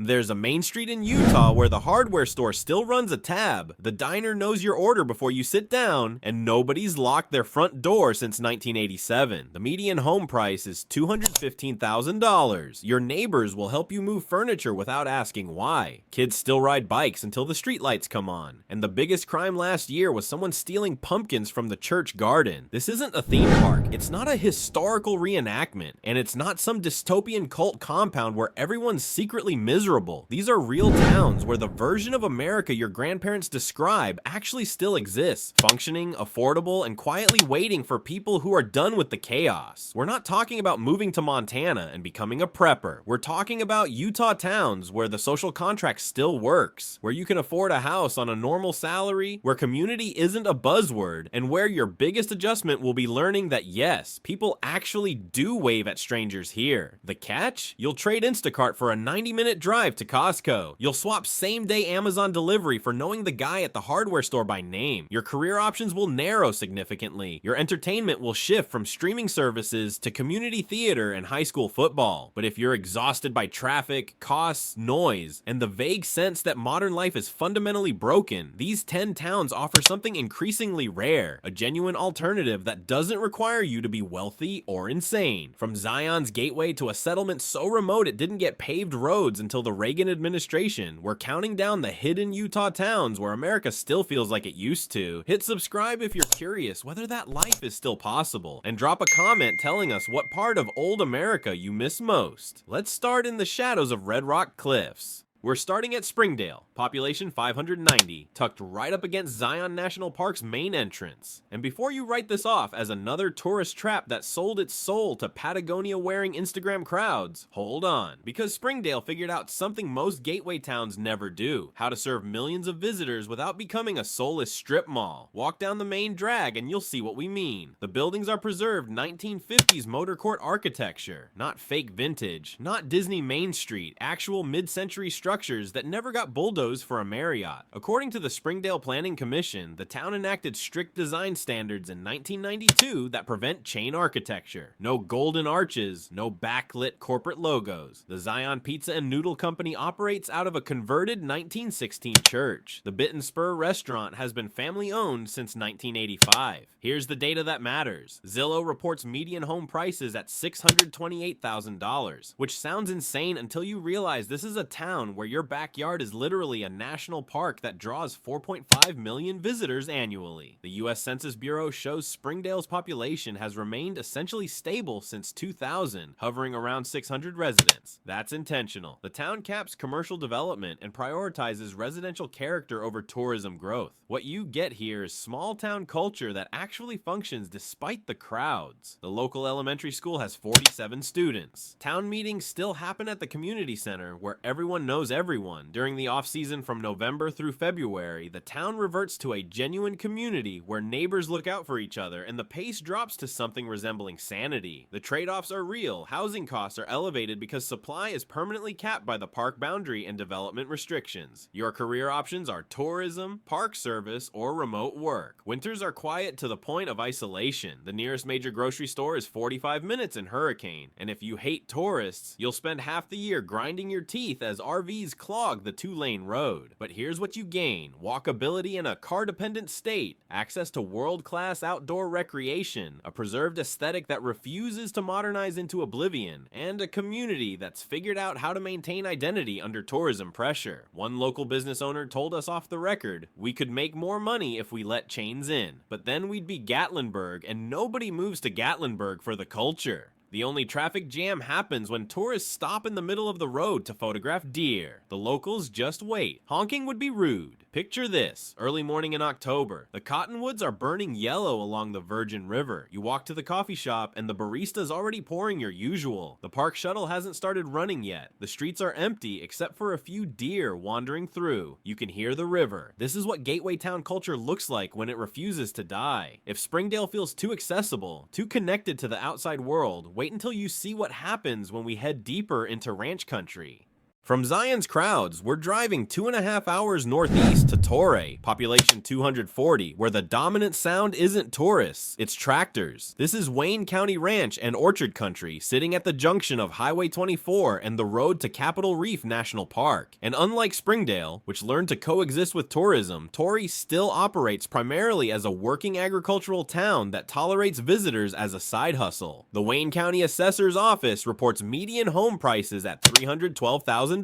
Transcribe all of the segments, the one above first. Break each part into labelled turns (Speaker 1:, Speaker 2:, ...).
Speaker 1: There's a main street in Utah where the hardware store still runs a tab, the diner knows your order before you sit down, and nobody's locked their front door since 1987. The median home price is $215,000. Your neighbors will help you move furniture without asking why. Kids still ride bikes until the streetlights come on. And the biggest crime last year was someone stealing pumpkins from the church garden. This isn't a theme park, it's not a historical reenactment, and it's not some dystopian cult compound where everyone's secretly miserable. These are real towns where the version of America your grandparents describe actually still exists, functioning, affordable, and quietly waiting for people who are done with the chaos. We're not talking about moving to Montana and becoming a prepper. We're talking about Utah towns where the social contract still works, where you can afford a house on a normal salary, where community isn't a buzzword, and where your biggest adjustment will be learning that yes, people actually do wave at strangers here. The catch? You'll trade Instacart for a 90-minute drive to Costco. You'll swap same-day Amazon delivery for knowing the guy at the hardware store by name. Your career options will narrow significantly. Your entertainment will shift from streaming services to community theater and high school football. But if you're exhausted by traffic, costs, noise, and the vague sense that modern life is fundamentally broken, these 10 towns offer something increasingly rare, a genuine alternative that doesn't require you to be wealthy or insane. From Zion's gateway to a settlement so remote it didn't get paved roads until the Reagan administration, we're counting down the hidden Utah towns where America still feels like it used to. Hit subscribe if you're curious whether that life is still possible, and drop a comment telling us what part of old America you miss most. Let's start in the shadows of Red Rock Cliffs. We're starting at Springdale, population 590, tucked right up against Zion National Park's main entrance. And before you write this off as another tourist trap that sold its soul to Patagonia-wearing Instagram crowds, hold on, because Springdale figured out something most gateway towns never do: how to serve millions of visitors without becoming a soulless strip mall. Walk down the main drag and you'll see what we mean. The buildings are preserved 1950s motor court architecture, not fake vintage, not Disney Main Street, actual mid-century structures that never got bulldozed for a Marriott. According to the Springdale Planning Commission, the town enacted strict design standards in 1992 that prevent chain architecture. No golden arches, no backlit corporate logos. The Zion Pizza and Noodle Company operates out of a converted 1916 church. The Bit and Spur restaurant has been family owned since 1985. Here's the data that matters. Zillow reports median home prices at $628,000, which sounds insane until you realize this is a town where your backyard is literally a national park that draws 4.5 million visitors annually. The U.S. Census Bureau shows Springdale's population has remained essentially stable since 2000, hovering around 600 residents. That's intentional. The town caps commercial development and prioritizes residential character over tourism growth. What you get here is small town culture that actually functions despite the crowds. The local elementary school has 47 students. Town meetings still happen at the community center, where everyone knows everyone. During the off-season from November through February, the town reverts to a genuine community where neighbors look out for each other and the pace drops to something resembling sanity. The trade-offs are real. Housing costs are elevated because supply is permanently capped by the park boundary and development restrictions. Your career options are tourism, park service, or remote work. Winters are quiet to the point of isolation. The nearest major grocery store is 45 minutes in Hurricane, and if you hate tourists, you'll spend half the year grinding your teeth as RVs clog the two-lane road. But here's what you gain: walkability in a car-dependent state, access to world-class outdoor recreation, a preserved aesthetic that refuses to modernize into oblivion, and a community that's figured out how to maintain identity under tourism pressure. One local business owner told us off the record, "We could make more money if we let chains in, but then we'd be Gatlinburg, and nobody moves to Gatlinburg for the culture." The only traffic jam happens when tourists stop in the middle of the road to photograph deer. The locals just wait. Honking would be rude. Picture this: early morning in October. The cottonwoods are burning yellow along the Virgin River. You walk to the coffee shop and the barista's already pouring your usual. The park shuttle hasn't started running yet. The streets are empty except for a few deer wandering through. You can hear the river. This is what gateway town culture looks like when it refuses to die. If Springdale feels too accessible, too connected to the outside world, wait until you see what happens when we head deeper into ranch country. From Zion's crowds, we're driving 2.5 hours northeast to Torrey, population 240, where the dominant sound isn't tourists, it's tractors. This is Wayne County Ranch and Orchard Country, sitting at the junction of Highway 24 and the road to Capitol Reef National Park. And unlike Springdale, which learned to coexist with tourism, Torrey still operates primarily as a working agricultural town that tolerates visitors as a side hustle. The Wayne County Assessor's Office reports median home prices at $312,000.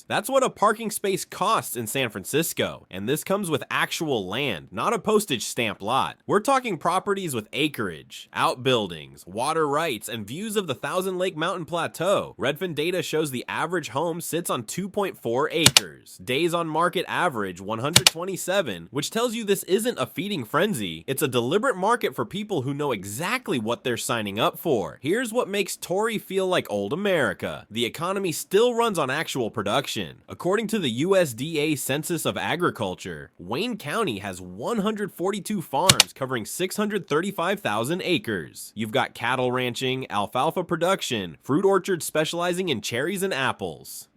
Speaker 1: That's what a parking space costs in San Francisco, and this comes with actual land, not a postage stamp lot. We're talking properties with acreage, outbuildings, water rights, and views of the Thousand Lake Mountain Plateau. Redfin data shows the average home sits on 2.4 acres. Days on market average 127, which tells you this isn't a feeding frenzy. It's a deliberate market for people who know exactly what they're signing up for. Here's what makes Torrey feel like old America. The economy still runs on actual production. According to the USDA Census of Agriculture, Wayne County has 142 farms covering 635,000 acres. You've got cattle ranching, alfalfa production, fruit orchards specializing in cherries and apples.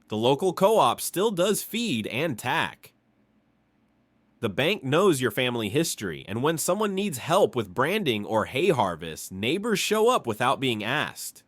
Speaker 1: The local co-op still does feed and tack. The bank knows your family history, and when someone needs help with branding or hay harvest, neighbors show up without being asked.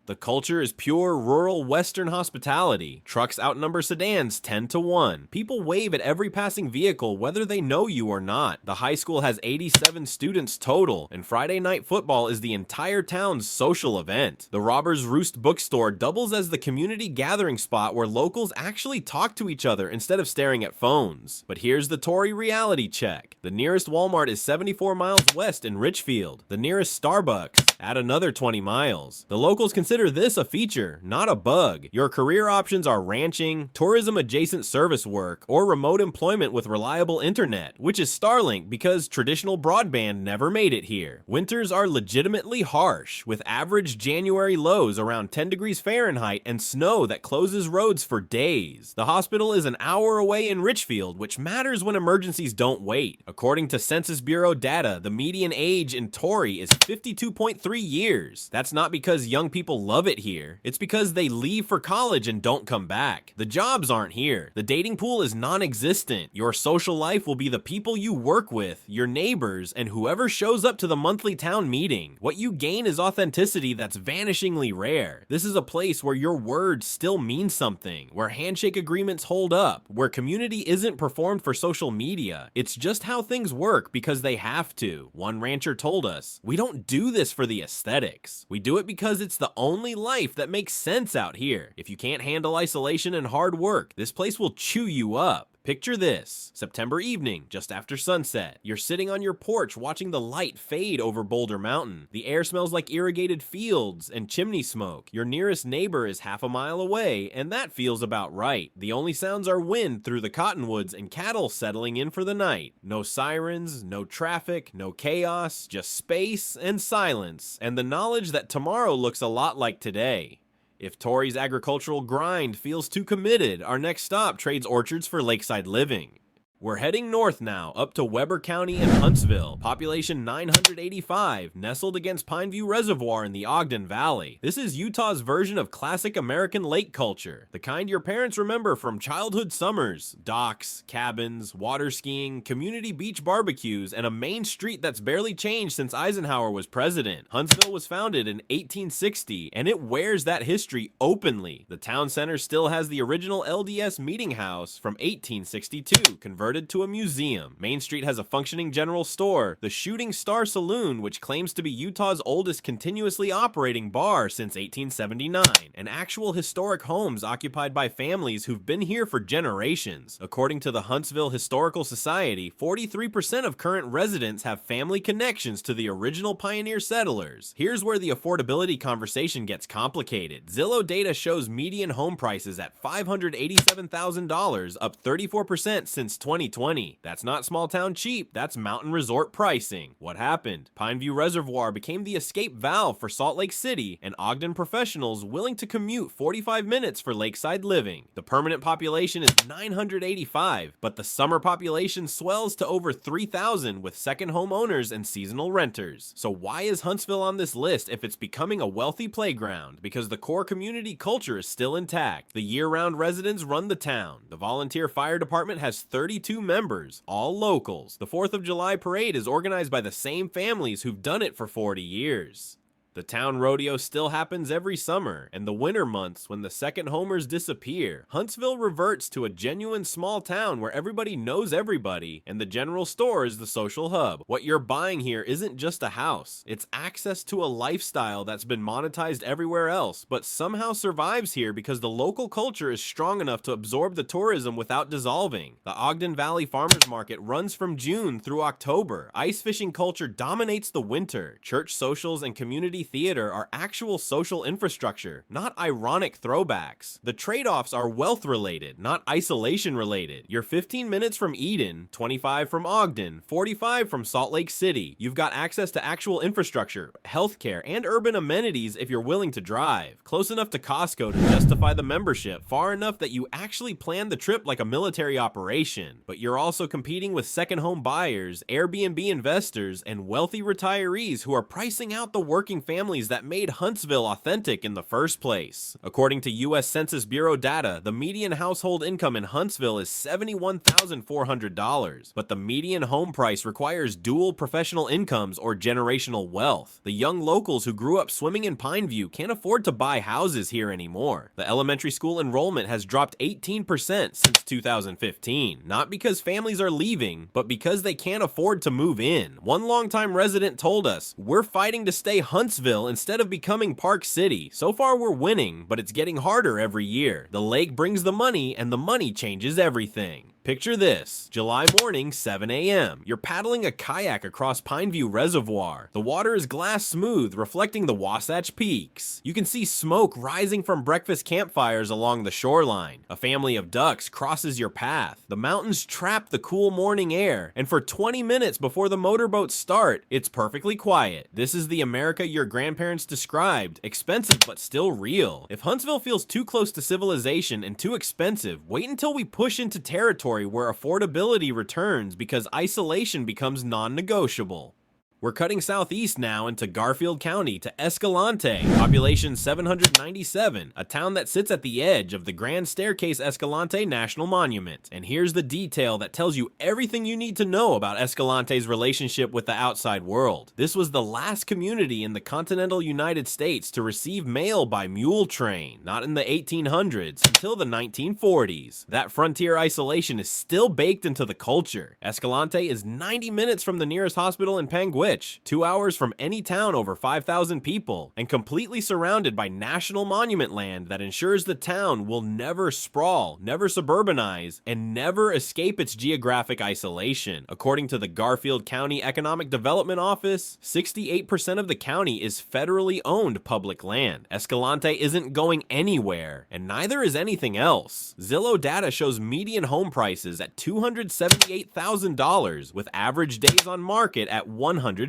Speaker 1: The culture is pure rural Western hospitality. Trucks outnumber sedans 10-1. People wave at every passing vehicle whether they know you or not. The high school has 87 students total, and Friday night football is the entire town's social event. The Robbers Roost bookstore doubles as the community gathering spot where locals actually talk to each other instead of staring at phones. But here's the Torrey reality check. The nearest Walmart is 74 miles west in Richfield. The nearest Starbucks at another 20 miles. The locals consider this a feature, not a bug. Your career options are ranching, tourism-adjacent service work, or remote employment with reliable internet, which is Starlink because traditional broadband never made it here. Winters are legitimately harsh, with average January lows around 10 degrees Fahrenheit and snow that closes roads for days. The hospital is an hour away in Richfield, which matters when emergencies don't wait. According to Census Bureau data, the median age in Torrey is 52.3 years. That's not because young people love it here. It's because they leave for college and don't come back. The jobs aren't here. The dating pool is non-existent. Your social life will be the people you work with, your neighbors, and whoever shows up to the monthly town meeting. What you gain is authenticity that's vanishingly rare. This is a place where your words still mean something, where handshake agreements hold up, where community isn't performed for social media. It's just how things work because they have to. One rancher told us, "We don't do this for the aesthetics. We do it because it's the only life that makes sense out here. If you can't handle isolation and hard work, this place will chew you up." Picture this, September evening, just after sunset. You're sitting on your porch watching the light fade over Boulder Mountain. The air smells like irrigated fields and chimney smoke. Your nearest neighbor is half a mile away, and that feels about right. The only sounds are wind through the cottonwoods and cattle settling in for the night. No sirens, no traffic, no chaos, just space and silence, and the knowledge that tomorrow looks a lot like today. If Torrey's agricultural grind feels too committed, our next stop trades orchards for lakeside living. We're heading north now, up to Weber County and Huntsville, population 985, nestled against Pineview Reservoir in the Ogden Valley. This is Utah's version of classic American lake culture, the kind your parents remember from childhood summers. Docks, cabins, water skiing, community beach barbecues, and a main street that's barely changed since Eisenhower was president. Huntsville was founded in 1860, and it wears that history openly. The town center still has the original LDS meeting house from 1862, converted to a museum. Main Street has a functioning general store, the Shooting Star Saloon, which claims to be Utah's oldest continuously operating bar since 1879, and actual historic homes occupied by families who've been here for generations. According to the Huntsville Historical Society, 43% of current residents have family connections to the original pioneer settlers. Here's where the affordability conversation gets complicated. Zillow data shows median home prices at $587,000, up 34% since 2010. 2020. That's not small town cheap, that's mountain resort pricing. What happened? Pineview Reservoir became the escape valve for Salt Lake City and Ogden professionals willing to commute 45 minutes for lakeside living. The permanent population is 985, but the summer population swells to over 3,000 with second home owners and seasonal renters. So why is Huntsville on this list if it's becoming a wealthy playground? Because the core community culture is still intact. The year-round residents run the town. The volunteer fire department has 32 members, all locals. The 4th of July parade is organized by the same families who've done it for 40 years. The town rodeo still happens every summer, and the winter months when the second homers disappear, Huntsville reverts to a genuine small town where everybody knows everybody, and the general store is the social hub. What you're buying here isn't just a house, it's access to a lifestyle that's been monetized everywhere else, but somehow survives here because the local culture is strong enough to absorb the tourism without dissolving. The Ogden Valley Farmers Market runs from June through October. Ice fishing culture dominates the winter. Church socials and community theater are actual social infrastructure, not ironic throwbacks. The trade-offs are wealth related, not isolation related. You're 15 minutes from Eden, 25 from Ogden, 45 from Salt Lake City. You've got access to actual infrastructure, healthcare, and urban amenities if you're willing to drive. Close enough to Costco to justify the membership, far enough that you actually plan the trip like a military operation. But you're also competing with second home buyers, Airbnb investors, and wealthy retirees who are pricing out the working families that made Huntsville authentic in the first place. According to U.S. Census Bureau data, the median household income in Huntsville is $71,400, but the median home price requires dual professional incomes or generational wealth. The young locals who grew up swimming in Pineview can't afford to buy houses here anymore. The elementary school enrollment has dropped 18% since 2015, not because families are leaving, but because they can't afford to move in. One longtime resident told us, "We're fighting to stay Huntsville instead of becoming Park City. So far we're winning, but it's getting harder every year. The lake brings the money, and the money changes everything." Picture this, July morning, 7 a.m. You're paddling a kayak across Pineview Reservoir. The water is glass smooth, reflecting the Wasatch Peaks. You can see smoke rising from breakfast campfires along the shoreline. A family of ducks crosses your path. The mountains trap the cool morning air, and for 20 minutes before the motorboats start, it's perfectly quiet. This is the America your grandparents described, expensive but still real. If Huntsville feels too close to civilization and too expensive, wait until we push into territory where affordability returns because isolation becomes non-negotiable. We're cutting southeast now into Garfield County to Escalante, population 797, a town that sits at the edge of the Grand Staircase Escalante National Monument. And here's the detail that tells you everything you need to know about Escalante's relationship with the outside world. This was the last community in the continental United States to receive mail by mule train, not in the 1800s, until the 1940s. That frontier isolation is still baked into the culture. Escalante is 90 minutes from the nearest hospital in Panguitch, 2 hours from any town over 5,000 people, and completely surrounded by national monument land that ensures the town will never sprawl, never suburbanize, and never escape its geographic isolation. According to the Garfield County Economic Development Office, 68% of the county is federally owned public land. Escalante isn't going anywhere, and neither is anything else. Zillow data shows median home prices at $278,000, with average days on market at 156.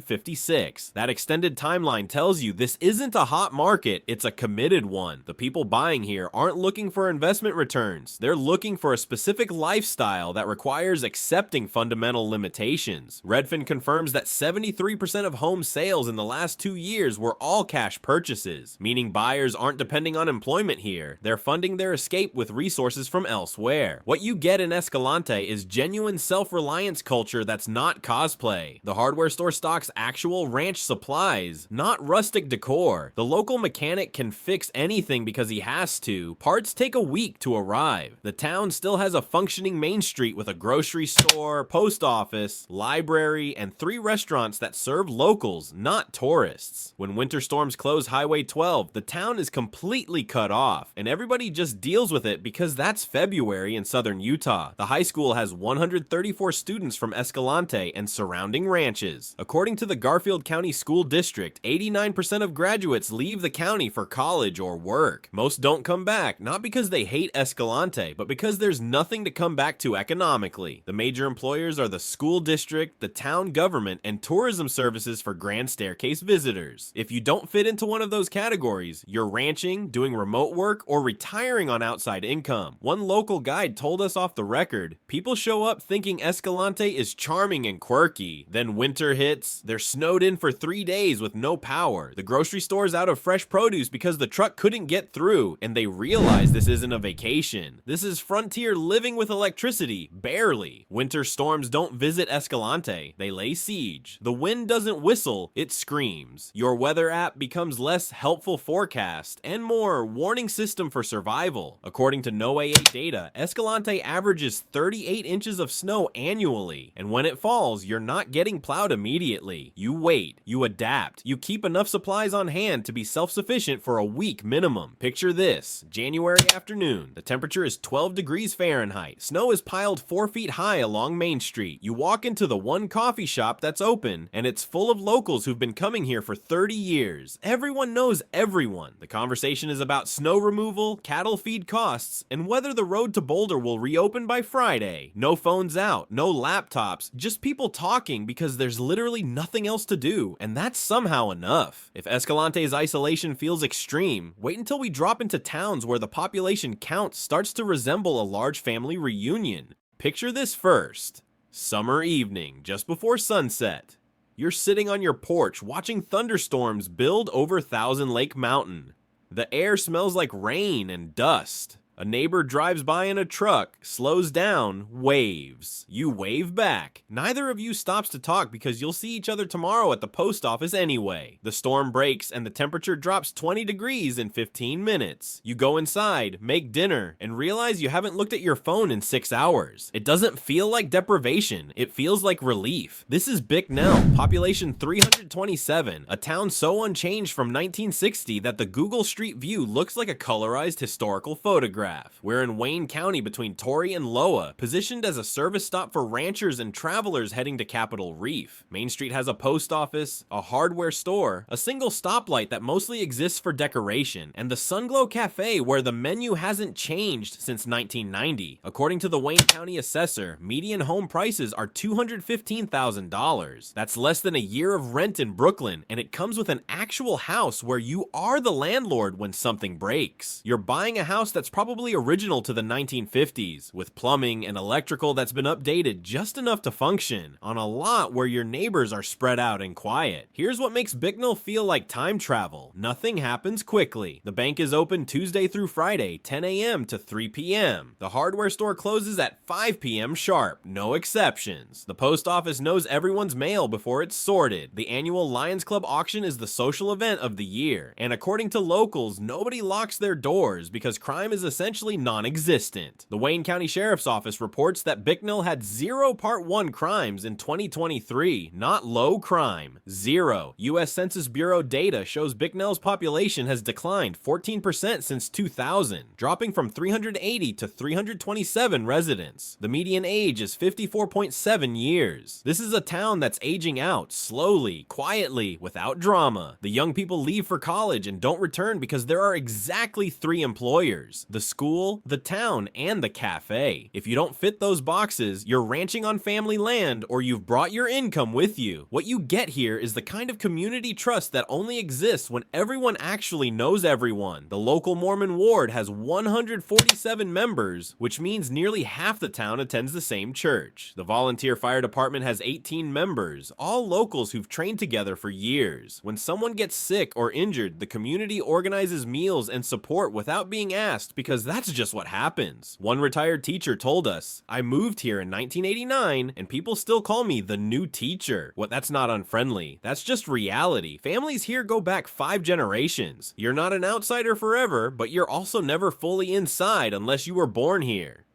Speaker 1: That extended timeline tells you this isn't a hot market, it's a committed one. The people buying here aren't looking for investment returns. They're looking for a specific lifestyle that requires accepting fundamental limitations. Redfin confirms that 73% of home sales in the last 2 years were all cash purchases, meaning buyers aren't depending on employment here. They're funding their escape with resources from elsewhere. What you get in Escalante is genuine self-reliance culture that's not cosplay. The hardware store stocks actual ranch supplies, not rustic decor. The local mechanic can fix anything because he has to. Parts take a week to arrive. The town still has a functioning main street with a grocery store, post office, library, and 3 restaurants that serve locals, not tourists. When winter storms close Highway 12, the town is completely cut off, and everybody just deals with it because that's February in southern Utah. The high school has 134 students from Escalante and surrounding ranches. According According to the Garfield County School District, 89% of graduates leave the county for college or work. Most don't come back, not because they hate Escalante, but because there's nothing to come back to economically. The major employers are the school district, the town government, and tourism services for Grand Staircase visitors. If you don't fit into one of those categories, you're ranching, doing remote work, or retiring on outside income. One local guide told us off the record, people show up thinking Escalante is charming and quirky. Then winter hits, they're snowed in for 3 days with no power. The grocery store's out of fresh produce because the truck couldn't get through, and they realize this isn't a vacation. This is frontier living with electricity, barely. Winter storms don't visit Escalante, they lay siege. The wind doesn't whistle, it screams. Your weather app becomes less helpful forecast and more warning system for survival. According to NOAA data, Escalante averages 38 inches of snow annually, and when it falls, you're not getting plowed immediately. You wait, you adapt, you keep enough supplies on hand to be self-sufficient for a week minimum. Picture this, January afternoon. The temperature is 12 degrees Fahrenheit. Snow is piled 4 feet high along Main Street. You walk into the one coffee shop that's open, and it's full of locals who've been coming here for 30 years. Everyone knows everyone. The conversation is about snow removal, cattle feed costs, and whether the road to Boulder will reopen by Friday. No phones out, no laptops, just people talking because there's literally nothing else to do, and that's somehow enough. If Escalante's isolation feels extreme, wait until we drop into towns where the population count starts to resemble a large family reunion. Picture this first. Summer evening, just before sunset. You're sitting on your porch watching thunderstorms build over Thousand Lake Mountain. The air smells like rain and dust. A neighbor drives by in a truck, slows down, waves. You wave back. Neither of you stops to talk because you'll see each other tomorrow at the post office anyway. The storm breaks and the temperature drops 20 degrees in 15 minutes. You go inside, make dinner, and realize you haven't looked at your phone in 6 hours. It doesn't feel like deprivation, it feels like relief. This is Bicknell, population 327, a town so unchanged from 1960 that the Google Street View looks like a colorized historical photograph. We're in Wayne County between Torrey and Loa, positioned as a service stop for ranchers and travelers heading to Capitol Reef. Main Street has a post office, a hardware store, a single stoplight that mostly exists for decoration, and the Sunglow Cafe where the menu hasn't changed since 1990. According to the Wayne County assessor, median home prices are $215,000. That's less than a year of rent in Brooklyn, and it comes with an actual house where you are the landlord when something breaks. You're buying a house that's probably original to the 1950s, with plumbing and electrical that's been updated just enough to function, on a lot where your neighbors are spread out and quiet. Here's what makes Bicknell feel like time travel. Nothing happens quickly. The bank is open Tuesday through Friday, 10 a.m. to 3 p.m. The hardware store closes at 5 p.m. sharp, no exceptions. The post office knows everyone's mail before it's sorted. The annual Lions Club auction is the social event of the year, and according to locals, nobody locks their doors because crime is essentially non-existent. The Wayne County Sheriff's Office reports that Bicknell had 0 Part 1 crimes in 2023, not low crime. 0. U.S. Census Bureau data shows Bicknell's population has declined 14% since 2000, dropping from 380 to 327 residents. The median age is 54.7 years. This is a town that's aging out, slowly, quietly, without drama. The young people leave for college and don't return because there are exactly 3 employers: the school, the town, and the cafe. If you don't fit those boxes, you're ranching on family land or you've brought your income with you. What you get here is the kind of community trust that only exists when everyone actually knows everyone. The local Mormon ward has 147 members, which means nearly half the town attends the same church. The volunteer fire department has 18 members, all locals who've trained together for years. When someone gets sick or injured, the community organizes meals and support without being asked because that's just what happens. One retired teacher told us, "I moved here in 1989 and people still call me the new teacher." Well, that's not unfriendly. That's just reality. Families here go back 5 generations. You're not an outsider forever, but you're also never fully inside unless you were born here.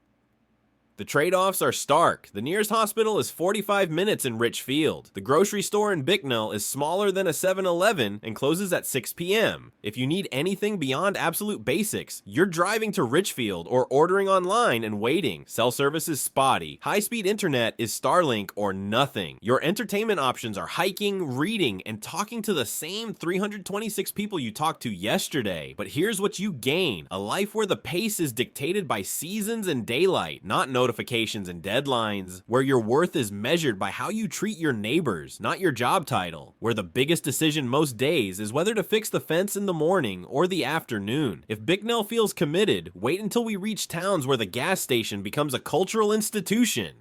Speaker 1: The trade-offs are stark. The nearest hospital is 45 minutes in Richfield. The grocery store in Bicknell is smaller than a 7-Eleven and closes at 6 p.m. If you need anything beyond absolute basics, you're driving to Richfield or ordering online and waiting. Cell service is spotty. High-speed internet is Starlink or nothing. Your entertainment options are hiking, reading, and talking to the same 326 people you talked to yesterday. But here's what you gain: a life where the pace is dictated by seasons and daylight, not notifications and deadlines, where your worth is measured by how you treat your neighbors, not your job title, where the biggest decision most days is whether to fix the fence in the morning or the afternoon. If Bicknell feels committed, wait until we reach towns where the gas station becomes a cultural institution.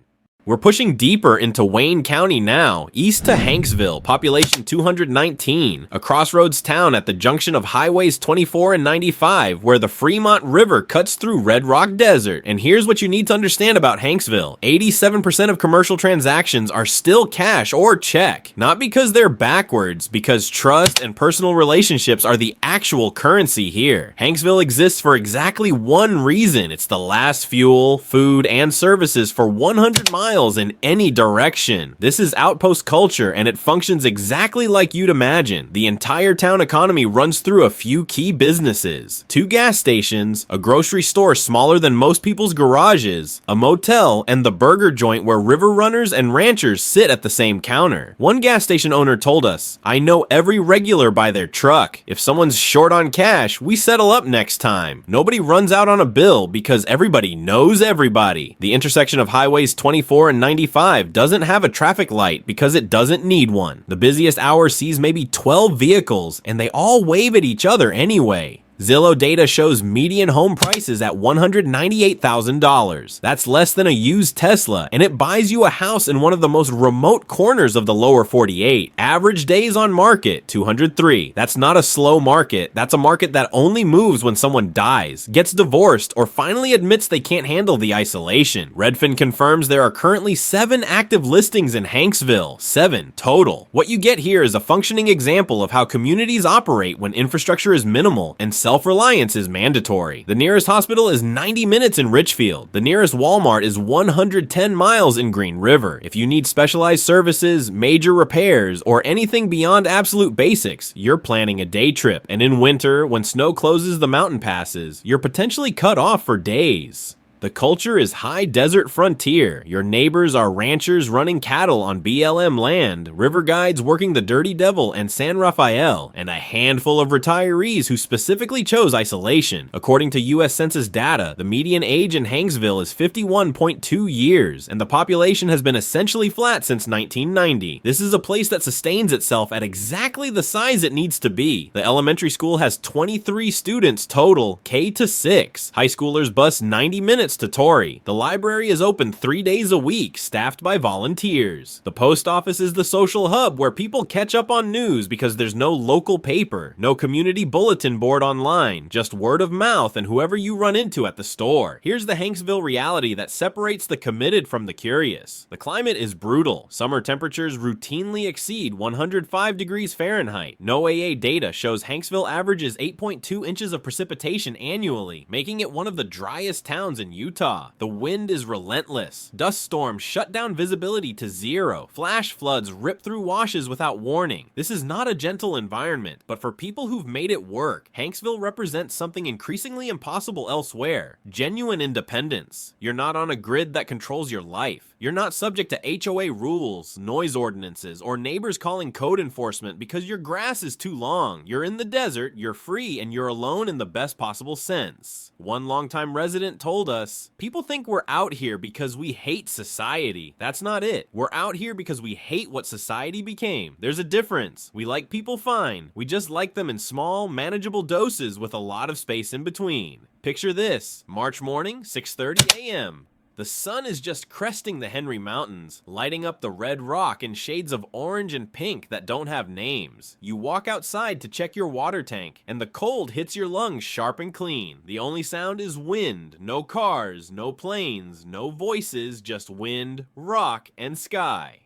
Speaker 1: We're pushing deeper into Wayne County now, east to Hanksville, population 219, a crossroads town at the junction of highways 24 and 95, where the Fremont River cuts through Red Rock Desert. And here's what you need to understand about Hanksville: 87% of commercial transactions are still cash or check. Not because they're backwards, because trust and personal relationships are the actual currency here. Hanksville exists for exactly one reason: it's the last fuel, food, and services for 100 miles in any direction. This is outpost culture, and it functions exactly like you'd imagine. The entire town economy runs through a few key businesses: 2 gas stations, a grocery store smaller than most people's garages, a motel, and the burger joint where river runners and ranchers sit at the same counter. One gas station owner told us, "I know every regular by their truck. If someone's short on cash, we settle up next time. Nobody runs out on a bill because everybody knows everybody." The intersection of highways 24 and 95 doesn't have a traffic light because it doesn't need one. The busiest hour sees maybe 12 vehicles, and they all wave at each other anyway. Zillow data shows median home prices at $198,000. That's less than a used Tesla, and it buys you a house in one of the most remote corners of the lower 48. Average days on market, 203. That's not a slow market. That's a market that only moves when someone dies, gets divorced, or finally admits they can't handle the isolation. Redfin confirms there are currently 7 active listings in Hanksville. 7 total. What you get here is a functioning example of how communities operate when infrastructure is minimal and self-reliance is mandatory. The nearest hospital is 90 minutes in Richfield. The nearest Walmart is 110 miles in Green River. If you need specialized services, major repairs, or anything beyond absolute basics, you're planning a day trip. And in winter, when snow closes the mountain passes, you're potentially cut off for days. The culture is high desert frontier. Your neighbors are ranchers running cattle on BLM land, river guides working the Dirty Devil and San Rafael, and a handful of retirees who specifically chose isolation. According to U.S. Census data, the median age in Hanksville is 51.2 years, and the population has been essentially flat since 1990. This is a place that sustains itself at exactly the size it needs to be. The elementary school has 23 students total, K to 6. High schoolers bus 90 minutes to Torrey. The library is open 3 days a week, staffed by volunteers. The post office is the social hub where people catch up on news because there's no local paper, no community bulletin board online, just word of mouth and whoever you run into at the store. Here's the Hanksville reality that separates the committed from the curious. The climate is brutal. Summer temperatures routinely exceed 105 degrees Fahrenheit. NOAA data shows Hanksville averages 8.2 inches of precipitation annually, making it one of the driest towns in Utah. The wind is relentless. Dust storms shut down visibility to 0. Flash floods rip through washes without warning. This is not a gentle environment, but for people who've made it work, Hanksville represents something increasingly impossible elsewhere: genuine independence. You're not on a grid that controls your life. You're not subject to HOA rules, noise ordinances, or neighbors calling code enforcement because your grass is too long. You're in the desert, you're free, and you're alone in the best possible sense. One longtime resident told us, "People think we're out here because we hate society. That's not it. We're out here because we hate what society became. There's a difference. We like people fine. We just like them in small, manageable doses with a lot of space in between." Picture this: March morning, 6:30 a.m. The sun is just cresting the Henry Mountains, lighting up the red rock in shades of orange and pink that don't have names. You walk outside to check your water tank, and the cold hits your lungs sharp and clean. The only sound is wind, no cars, no planes, no voices, just wind, rock, and sky.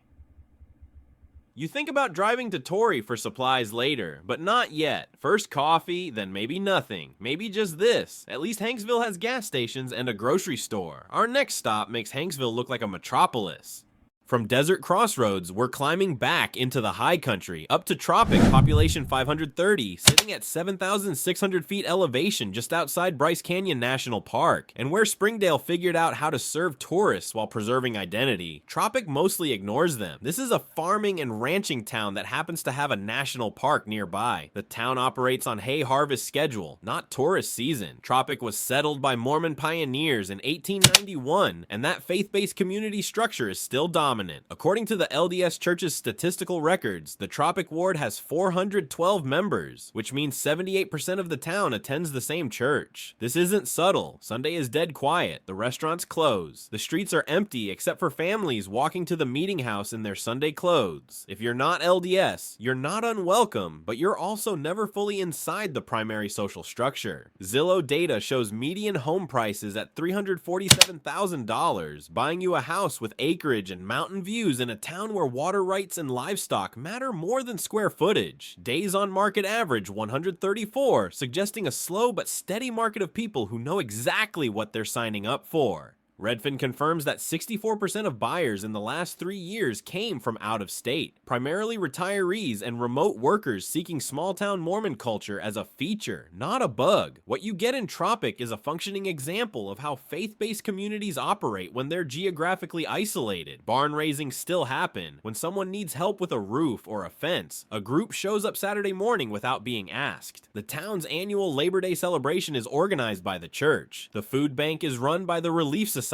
Speaker 1: You think about driving to Torrey for supplies later, but not yet. First coffee, then maybe nothing. Maybe just this. At least Hanksville has gas stations and a grocery store. Our next stop makes Hanksville look like a metropolis. From desert crossroads, we're climbing back into the high country, up to tropic, population 530, sitting at 7,600 feet elevation just outside Bryce Canyon National Park. And where Springdale figured out how to serve tourists while preserving identity, Tropic mostly ignores them. This is a farming and ranching town that happens to have a national park nearby. The town operates on hay harvest schedule, not tourist season. Tropic was settled by Mormon pioneers in 1891, and that faith-based community structure is still dominant. According to the LDS Church's statistical records, the Tropic Ward has 412 members, which means 78% of the town attends the same church. This isn't subtle. Sunday is dead quiet. The restaurants close. The streets are empty except for families walking to the meeting house in their Sunday clothes. If you're not LDS, you're not unwelcome, but you're also never fully inside the primary social structure. Zillow data shows median home prices at $347,000, buying you a house with acreage and mountain views in a town where water rights and livestock matter more than square footage. Days on market average 134, suggesting a slow but steady market of people who know exactly what they're signing up for. Redfin confirms that 64% of buyers in the last 3 years came from out of state, primarily retirees and remote workers seeking small-town Mormon culture as a feature, not a bug. What you get in Tropic is a functioning example of how faith-based communities operate when they're geographically isolated. Barn raisings still happen. When someone needs help with a roof or a fence, a group shows up Saturday morning without being asked. The town's annual Labor Day celebration is organized by the church. The food bank is run by the Relief Society.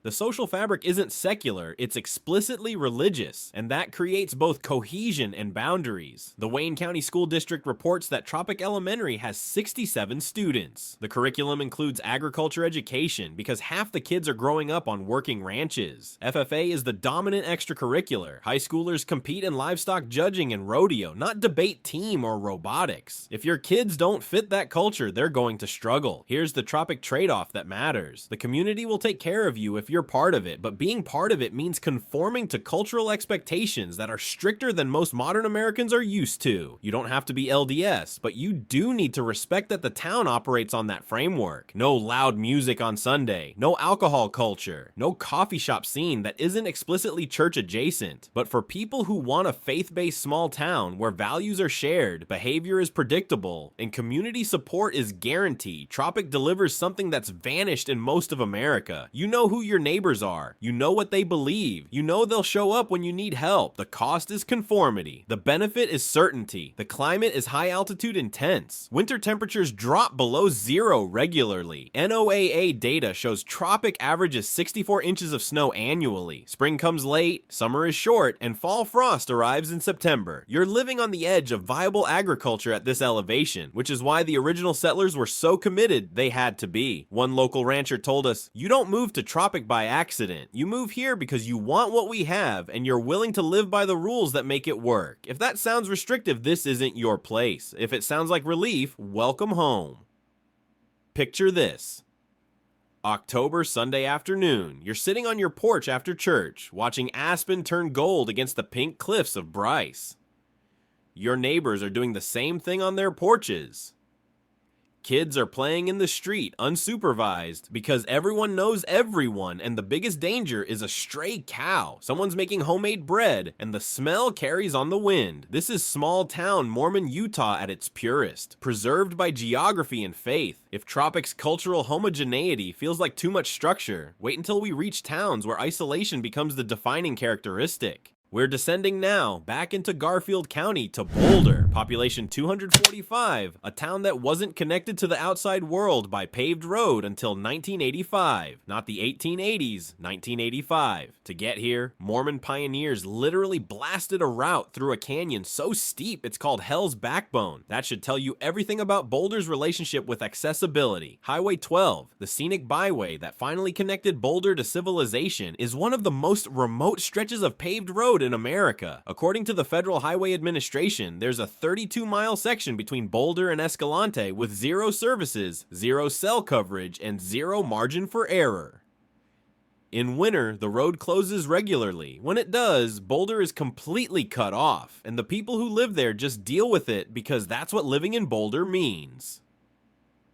Speaker 1: The social fabric isn't secular, it's explicitly religious, and that creates both cohesion and boundaries. The Wayne County School District reports that Tropic Elementary has 67 students. The curriculum includes agriculture education because half the kids are growing up on working ranches. FFA is the dominant extracurricular. High schoolers compete in livestock judging and rodeo, not debate team or robotics. If your kids don't fit that culture, they're going to struggle. Here's the Tropic trade-off that matters. The community will take care of you if you're part of it, but being part of it means conforming to cultural expectations that are stricter than most modern Americans are used to. You don't have to be LDS, but you do need to respect that the town operates on that framework. No loud music on Sunday, no alcohol culture, no coffee shop scene that isn't explicitly church adjacent. But for people who want a faith-based small town where values are shared, behavior is predictable, and community support is guaranteed, Tropic delivers something that's vanished in most of America. You know who your neighbors are. You know what they believe. You know they'll show up when you need help. The cost is conformity. The benefit is certainty. The climate is high altitude intense. Winter temperatures drop below zero regularly. NOAA data shows Tropic averages 64 inches of snow annually. Spring comes late, summer is short, and fall frost arrives in September. You're living on the edge of viable agriculture at this elevation, which is why the original settlers were so committed they had to be. One local rancher told us, "You don't move to Tropic by accident. You move here because you want what we have and you're willing to live by the rules that make it work. If that sounds restrictive, this isn't your place. If it sounds like relief, welcome home." Picture this. October Sunday afternoon. You're sitting on your porch after church, watching aspen turn gold against the pink cliffs of Bryce. Your neighbors are doing the same thing on their porches. Kids are playing in the street unsupervised because everyone knows everyone, and the biggest danger is a stray cow. Someone's making homemade bread and the smell carries on the wind. This is small town Mormon Utah at its purest, preserved by geography and faith. If Tropic's cultural homogeneity feels like too much structure, wait until we reach towns where isolation becomes the defining characteristic. We're descending now, back into Garfield County to Boulder, population 245, a town that wasn't connected to the outside world by paved road until 1985, not the 1880s, 1985. To get here, Mormon pioneers literally blasted a route through a canyon so steep it's called Hell's Backbone. That should tell you everything about Boulder's relationship with accessibility. Highway 12, the scenic byway that finally connected Boulder to civilization, is one of the most remote stretches of paved road in America. According to the Federal Highway Administration, there's a 32-mile section between Boulder and Escalante with 0 services, 0 cell coverage, and 0 margin for error. In winter, the road closes regularly. When it does, Boulder is completely cut off, and the people who live there just deal with it because that's what living in Boulder means.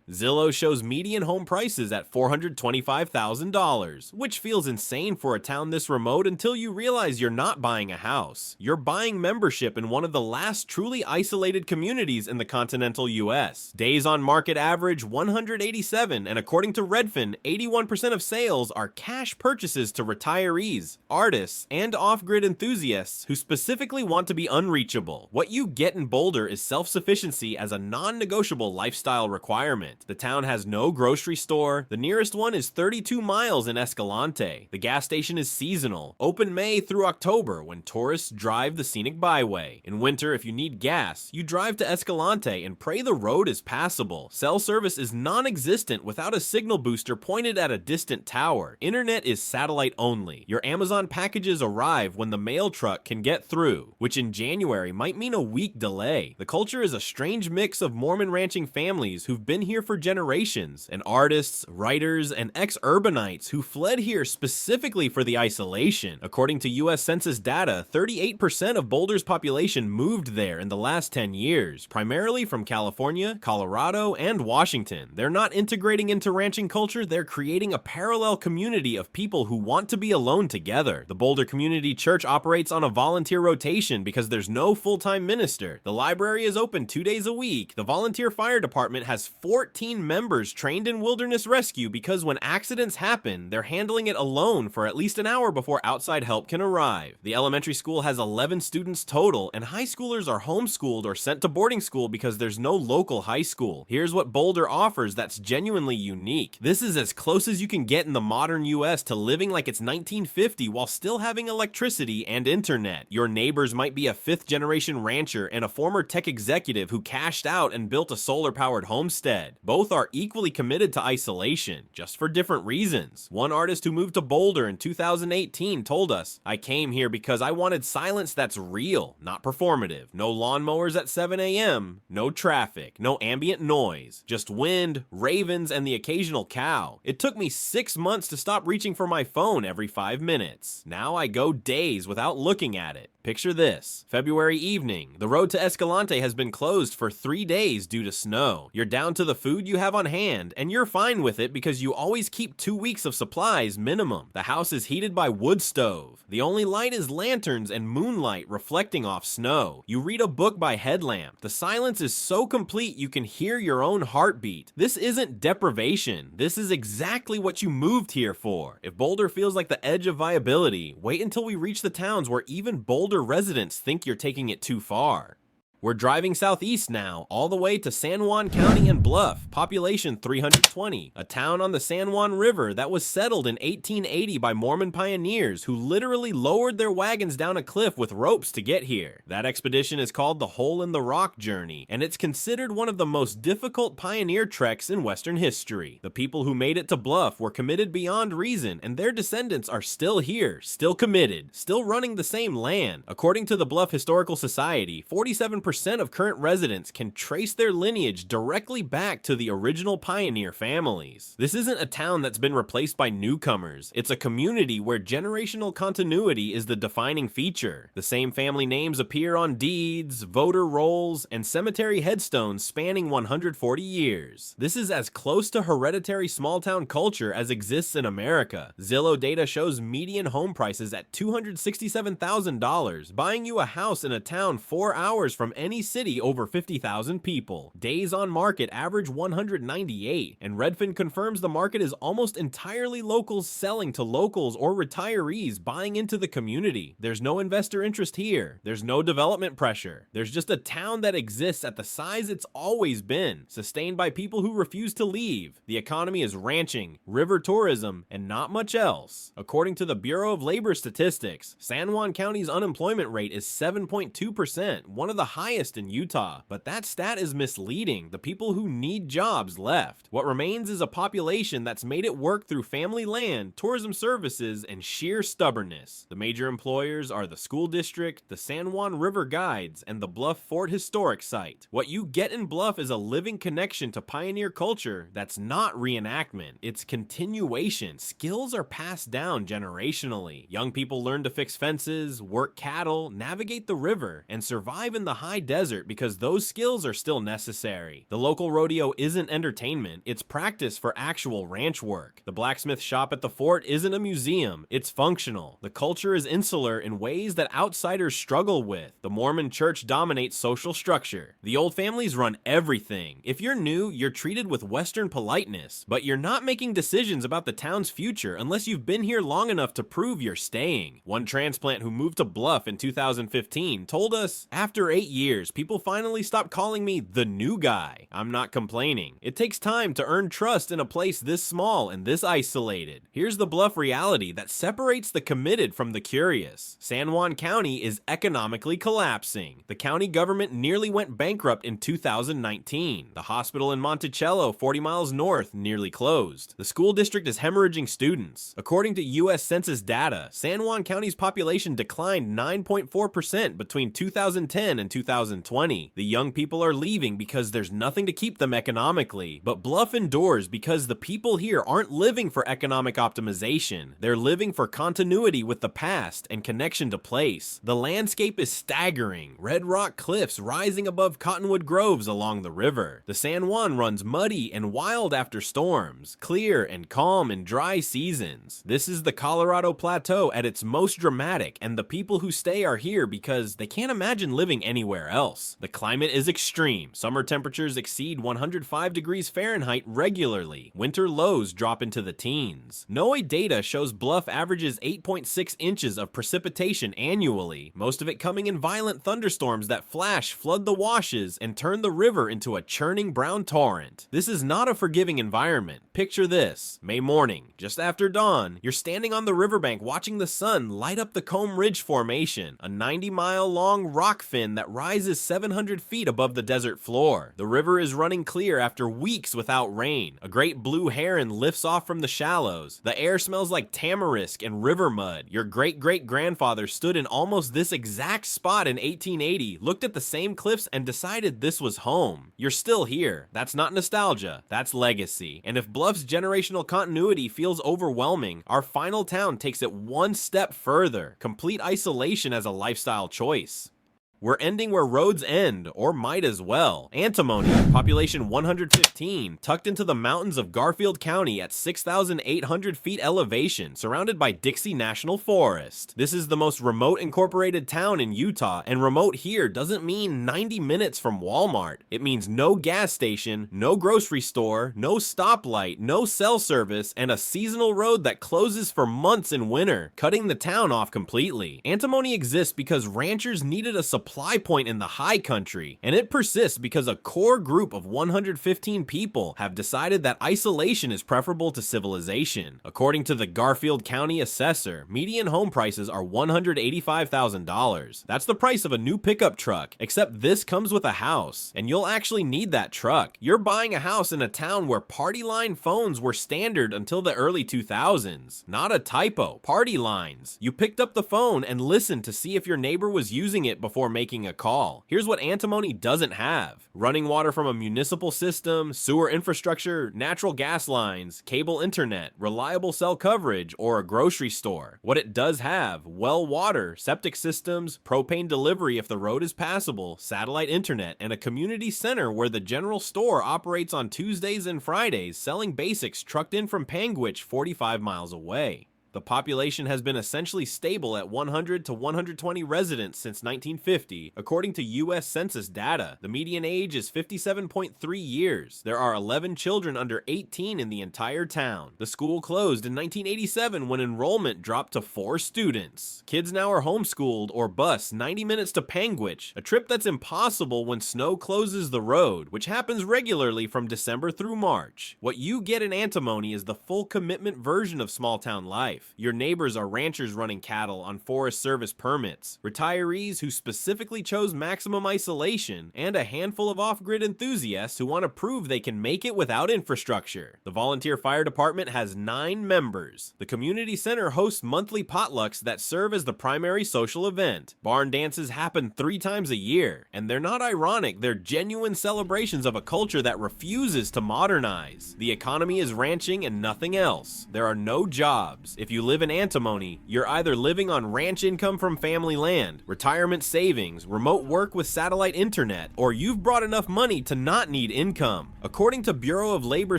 Speaker 1: Zillow shows median home prices at $425,000, which feels insane for a town this remote until you realize you're not buying a house. You're buying membership in one of the last truly isolated communities in the continental US. Days on market average 187, and according to Redfin, 81% of sales are cash purchases to retirees, artists, and off-grid enthusiasts who specifically want to be unreachable. What you get in Boulder is self-sufficiency as a non-negotiable lifestyle requirement. The town has no grocery store. The nearest one is 32 miles in Escalante. The gas station is seasonal, open May through October when tourists drive the scenic byway. In winter, if you need gas, you drive to Escalante and pray the road is passable. Cell service is non-existent without a signal booster pointed at a distant tower. Internet is satellite only. Your Amazon packages arrive when the mail truck can get through, which in January might mean a week delay. The culture is a strange mix of Mormon ranching families who've been here for generations, and artists, writers, and ex-urbanites who fled here specifically for the isolation. According to US Census data, 38% of Boulder's population moved there in the last 10 years, primarily from California, Colorado, and Washington. They're not integrating into ranching culture, they're creating a parallel community of people who want to be alone together. The Boulder Community Church operates on a volunteer rotation because there's no full-time minister. The library is open 2 days a week. The volunteer fire department has 14 members trained in wilderness rescue because when accidents happen, they're handling it alone for at least an hour before outside help can arrive. The elementary school has 11 students total, and high schoolers are homeschooled or sent to boarding school because there's no local high school. Here's what Boulder offers that's genuinely unique. This is as close as you can get in the modern US to living like it's 1950 while still having electricity and internet. Your neighbors might be a fifth-generation rancher and a former tech executive who cashed out and built a solar-powered homestead. Both are equally committed to isolation, just for different reasons. One artist who moved to Boulder in 2018 told us, "I came here because I wanted silence that's real, not performative. No lawnmowers at 7 a.m., no traffic, no ambient noise, just wind, ravens, and the occasional cow. It took me 6 months to stop reaching for my phone every 5 minutes. Now I go days without looking at it." Picture this. February evening. The road to Escalante has been closed for 3 days due to snow. You're down to the food you have on hand, and you're fine with it because you always keep 2 weeks of supplies minimum. The house is heated by wood stove. The only light is lanterns and moonlight reflecting off snow. You read a book by headlamp. The silence is so complete you can hear your own heartbeat. This isn't deprivation. This is exactly what you moved here for. If Boulder feels like the edge of viability, wait until we reach the towns where even Boulder residents think you're taking it too far. We're driving southeast now, all the way to San Juan County and Bluff, population 320, a town on the San Juan River that was settled in 1880 by Mormon pioneers who literally lowered their wagons down a cliff with ropes to get here. That expedition is called the Hole in the Rock Journey, and it's considered one of the most difficult pioneer treks in Western history. The people who made it to Bluff were committed beyond reason, and their descendants are still here, still committed, still running the same land. According to the Bluff Historical Society, 47% of current residents can trace their lineage directly back to the original pioneer families. This isn't a town that's been replaced by newcomers. It's a community where generational continuity is the defining feature. The same family names appear on deeds, voter rolls, and cemetery headstones spanning 140 years. This is as close to hereditary small-town culture as exists in America. Zillow data shows median home prices at $267,000, buying you a house in a town 4 hours from any city over 50,000 people. Days on market average 198, and Redfin confirms the market is almost entirely locals selling to locals or retirees buying into the community. There's no investor interest here. There's no development pressure. There's just a town that exists at the size it's always been, sustained by people who refuse to leave. The economy is ranching, river tourism, and not much else. According to the Bureau of Labor Statistics, San Juan County's unemployment rate is 7.2%, one of the highest highest in Utah. But that stat is misleading. The people who need jobs left. What remains is a population that's made it work through family land, tourism services, and sheer stubbornness. The major employers are the school district, the San Juan River Guides, and the Bluff Fort Historic Site. What you get in Bluff is a living connection to pioneer culture that's not reenactment, it's continuation. Skills are passed down generationally. Young people learn to fix fences, work cattle, navigate the river, and survive in the high desert because those skills are still necessary. The local rodeo isn't entertainment, it's practice for actual ranch work. The blacksmith shop at the fort isn't a museum, it's functional. The culture is insular in ways that outsiders struggle with. The Mormon church dominates social structure. The old families run everything. If you're new, you're treated with Western politeness, but you're not making decisions about the town's future unless you've been here long enough to prove you're staying. One transplant who moved to Bluff in 2015 told us, "After 8 years, people finally stopped calling me the new guy. I'm not complaining. It takes time to earn trust in a place this small and this isolated." Here's the Bluff reality that separates the committed from the curious. San Juan County is economically collapsing. The county government nearly went bankrupt in 2019. The hospital in Monticello, 40 miles north, nearly closed. The school district is hemorrhaging students. According to U.S. Census data, San Juan County's population declined 9.4% between 2010 and 2020. The young people are leaving because there's nothing to keep them economically, but Bluff endures because the people here aren't living for economic optimization. They're living for continuity with the past and connection to place. The landscape is staggering. Red rock cliffs rising above cottonwood groves along the river. The San Juan runs muddy and wild after storms, clear and calm in dry seasons. This is the Colorado Plateau at its most dramatic, and the people who stay are here because they can't imagine living anywhere else. The climate is extreme. Summer temperatures exceed 105 degrees Fahrenheit regularly. Winter lows drop into the teens. NOAA data shows Bluff averages 8.6 inches of precipitation annually, most of it coming in violent thunderstorms that flash, flood the washes, and turn the river into a churning brown torrent. This is not a forgiving environment. Picture this. May morning, just after dawn, you're standing on the riverbank watching the sun light up the Comb Ridge Formation, a 90-mile-long rock fin that rises 700 feet above the desert floor. The river is running clear after weeks without rain. A great blue heron lifts off from the shallows. The air smells like tamarisk and river mud. Your great-great-grandfather stood in almost this exact spot in 1880, looked at the same cliffs, and decided this was home. You're still here. That's not nostalgia. That's legacy. And if Bluff's generational continuity feels overwhelming, our final town takes it one step further. Complete isolation as a lifestyle choice. We're ending where roads end, or might as well. Antimony, population 115, tucked into the mountains of Garfield County at 6,800 feet elevation, surrounded by Dixie National Forest. This is the most remote incorporated town in Utah, and remote here doesn't mean 90 minutes from Walmart. It means no gas station, no grocery store, no stoplight, no cell service, and a seasonal road that closes for months in winter, cutting the town off completely. Antimony exists because ranchers needed a supply point in the high country, and it persists because a core group of 115 people have decided that isolation is preferable to civilization. According to the Garfield County assessor, median home prices are $185,000. That's the price of a new pickup truck, except this comes with a house, and you'll actually need that truck. You're buying a house in a town where party line phones were standard until the early 2000s. Not a typo, party lines. You picked up the phone and listened to see if your neighbor was using it before making a call. Here's what antimony doesn't have: running water from a municipal system, sewer infrastructure, natural gas lines, cable internet, reliable cell coverage, or a grocery store. What it does have: well water, septic systems, propane delivery if the road is passable, satellite internet, and a community center where the general store operates on Tuesdays and Fridays, selling basics trucked in from Panguitch 45 miles away. The population has been essentially stable at 100 to 120 residents since 1950, according to U.S. Census data. The median age is 57.3 years. There are 11 children under 18 in the entire town. The school closed in 1987 when enrollment dropped to 4 students. Kids now are homeschooled or bus 90 minutes to Panguitch, a trip that's impossible when snow closes the road, which happens regularly from December through March. What you get in antimony is the full commitment version of small town life. life. Your neighbors are ranchers running cattle on Forest Service permits, retirees who specifically chose maximum isolation, and a handful of off-grid enthusiasts who want to prove they can make it without infrastructure. The volunteer fire department has 9 members. The community center hosts monthly potlucks that serve as the primary social event. Barn dances happen 3 times a year, and they're not ironic, they're genuine celebrations of a culture that refuses to modernize. The economy is ranching and nothing else. There are no jobs. If you live in antimony, you're either living on ranch income from family land, retirement savings, remote work with satellite internet, or you've brought enough money to not need income. According to Bureau of Labor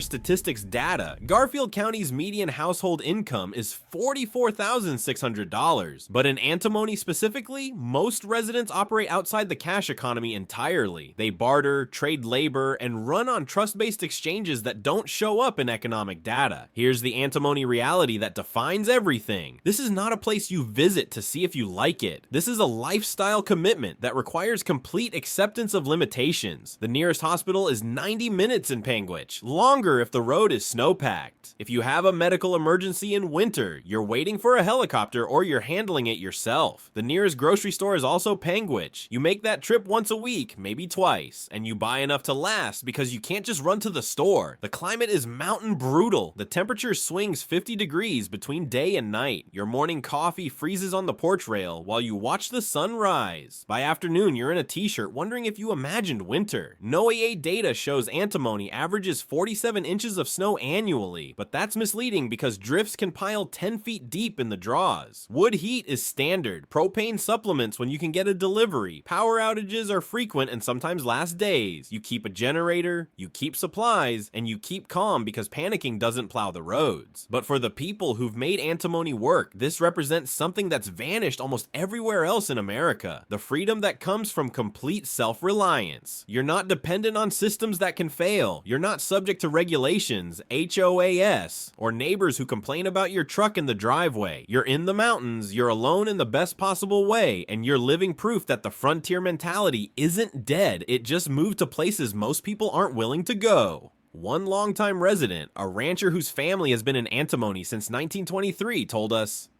Speaker 1: Statistics data, Garfield County's median household income is $44,600. But in antimony specifically, most residents operate outside the cash economy entirely. They barter, trade labor, and run on trust-based exchanges that don't show up in economic data. Here's the antimony reality that defines everything. This is not a place you visit to see if you like it. This is a lifestyle commitment that requires complete acceptance of limitations. The nearest hospital is 90 minutes in Panguitch, longer if the road is snow-packed. If you have a medical emergency in winter, you're waiting for a helicopter or you're handling it yourself. The nearest grocery store is also Panguitch. You make that trip once a week, maybe twice, and you buy enough to last because you can't just run to the store. The climate is mountain brutal. The temperature swings 50 degrees between day and night. Your morning coffee freezes on the porch rail while you watch the sun rise. By afternoon, you're in a t-shirt wondering if you imagined winter. NOAA data shows antimony averages 47 inches of snow annually, but that's misleading because drifts can pile 10 feet deep in the draws. Wood heat is standard. Propane supplements when you can get a delivery. Power outages are frequent and sometimes last days. You keep a generator, you keep supplies, and you keep calm because panicking doesn't plow the roads. But for the people who've made antimony work, this represents something that's vanished almost everywhere else in America. The freedom that comes from complete self-reliance. You're not dependent on systems that can fail. You're not subject to regulations, HOAS, or neighbors who complain about your truck in the driveway. You're in the mountains, you're alone in the best possible way, and you're living proof that the frontier mentality isn't dead. It just moved to places most people aren't willing to go. One longtime resident, a rancher whose family has been in antimony since 1923, told us,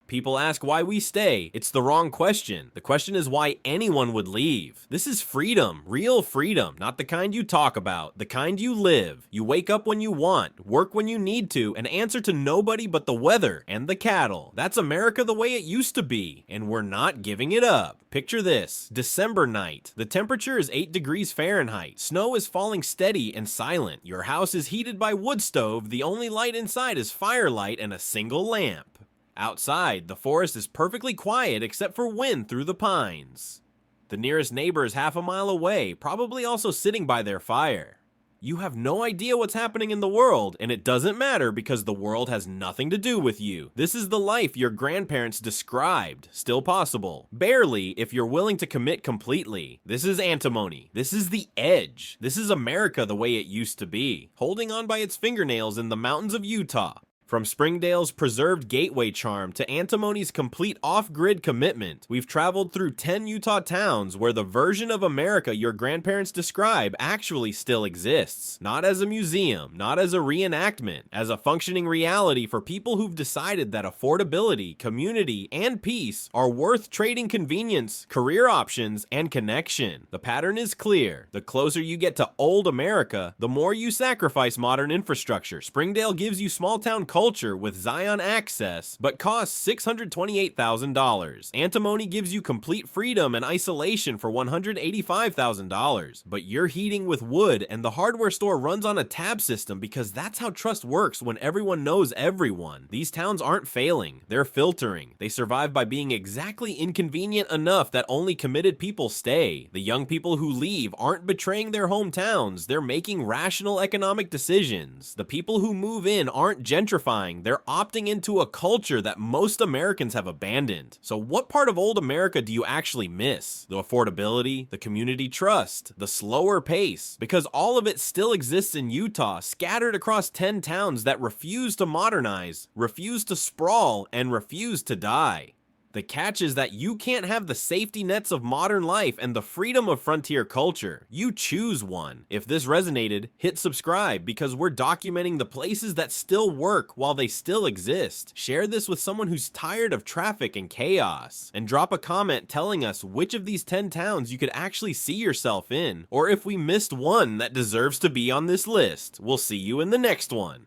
Speaker 1: "People ask why we stay. It's the wrong question. The question is why anyone would leave. This is freedom, real freedom, not the kind you talk about, the kind you live. You wake up when you want, work when you need to, and answer to nobody but the weather and the cattle. That's America the way it used to be, and we're not giving it up." Picture this, December night. The temperature is 8 degrees Fahrenheit. Snow is falling steady and silent. Your house is heated by wood stove. The only light inside is firelight and a single lamp. Outside, the forest is perfectly quiet except for wind through the pines. The nearest neighbor is half a mile away, probably also sitting by their fire. You have no idea what's happening in the world, and it doesn't matter because the world has nothing to do with you. This is the life your grandparents described. Still possible. Barely, if you're willing to commit completely. This is antimony. This is the edge. This is America the way it used to be, holding on by its fingernails in the mountains of Utah. From Springdale's preserved gateway charm to antimony's complete off-grid commitment, we've traveled through 10 Utah towns where the version of America your grandparents describe actually still exists. Not as a museum, not as a reenactment, as a functioning reality for people who've decided that affordability, community, and peace are worth trading convenience, career options, and connection. The pattern is clear. The closer you get to old America, the more you sacrifice modern infrastructure. Springdale gives you small-town culture with Zion access, but costs $628,000. Antimony gives you complete freedom and isolation for $185,000. But you're heating with wood, and the hardware store runs on a tab system because that's how trust works when everyone knows everyone. These towns aren't failing, they're filtering. They survive by being exactly inconvenient enough that only committed people stay. The young people who leave aren't betraying their hometowns, they're making rational economic decisions. The people who move in aren't gentrifying, they're opting into a culture that most Americans have abandoned. So what part of old America do you actually miss? The affordability, the community trust, the slower pace? Because all of it still exists in Utah, scattered across 10 towns that refuse to modernize, refuse to sprawl, and refuse to die. The catch is that you can't have the safety nets of modern life and the freedom of frontier culture. You choose one. If this resonated, hit subscribe because we're documenting the places that still work while they still exist. Share this with someone who's tired of traffic and chaos. And drop a comment telling us which of these 10 towns you could actually see yourself in, or if we missed one that deserves to be on this list. We'll see you in the next one.